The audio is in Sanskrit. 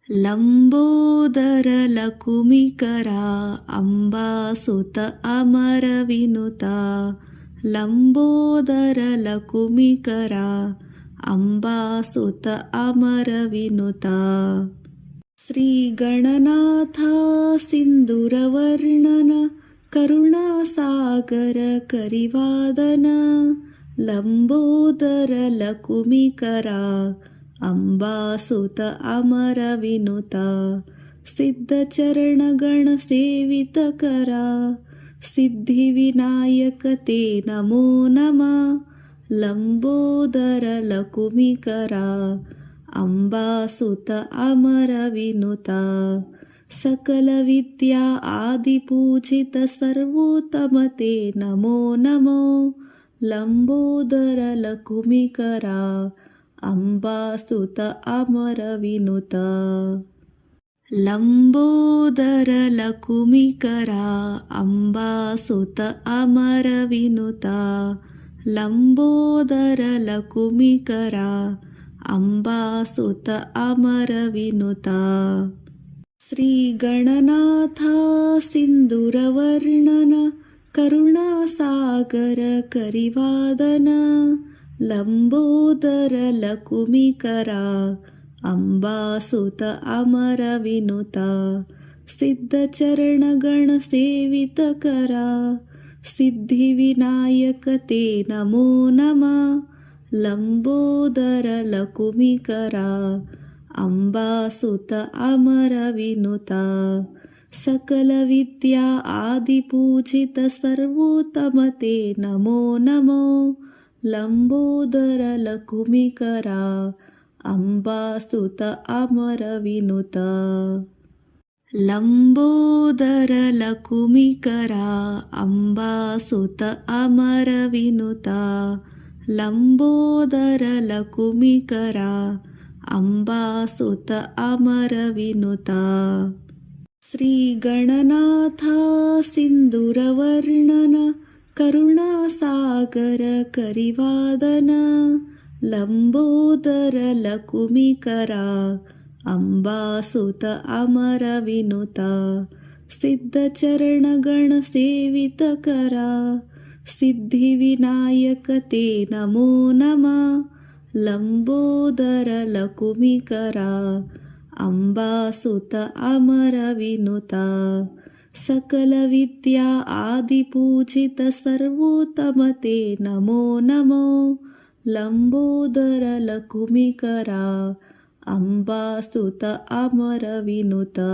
लम्बोदरलकुमिकरा अम्बासुत अमरविनुता लम्बोदरलकुमिकरा अम्बासुत अमरविनुता श्रीगणनाथ सिन्दूरवर्णन करुणासागर करिवादन लम्बोदरलकुमिकरा अम्बासुत अमरविनुता सिद्धचरणगणसेवितकरा सिद्धिविनायक ते नमो नमः लम्बोदरलकुमिकरा अम्बासुत अमरविनुता सकलविद्या आदिपूजित सर्वोत्तम ते नमो नमो लम्बोदरलकुमिकरा अम्बासुत अमरविनुता लम्बोदरलकुमिकरा अम्बासुत अमरविनुता लम्बोदरलकुमिकरा अम्बासुत अमरविनुता श्रीगणनाथ सिन्दूरवर्णन करुणासागर करिवादन लम्बोदरलकुमिकरा अम्बासुत अमरविनुता सिद्धचरणगणसेवितकरा सिद्धिविनायक ते नमो नमः लम्बोदरलकुमिकरा अम्बासुत अमरविनुता सकलविद्या आदिपूजित सर्वोत्तम ते नमो नमो लम्बोदरलकुमिकरा, 'लम्बोदरलकुमिकरा' 'लम्बोदरलकुमिकरा' 'अम्बासुत अमरविनुता 'लम्बोदरलकुमिकरा' 'अम्बासुत अमरविनुता' 'लम्बोदरलकुमिकरा' 'अम्बासुत अमरविनुता' 'लम्बोदरलकुमिकरा' 'अम्बासुत अमरविनुता' लम्बोदरलकुमिकरा अम्बासुत अमरविनुता लम्बोदरलकुमिकरा अम्बासुत अमरविनुता श्रीगणनाथ सिन्दूरवर्णन करुणासागर करिवादन लम्बोदरलकुमिकरा अम्बासुत अमरविनुता सिद्धचरणगणसेवितकरा सिद्धिविनायक ते नमो नमः लम्बोदरलकुमिकरा अम्बासुत अमरविनुता सकलविद्या आदिपूजित सर्वोत्तम ते नमो नमो लम्बोदरलकुमिकरा अम्बासुत अमरविनुता।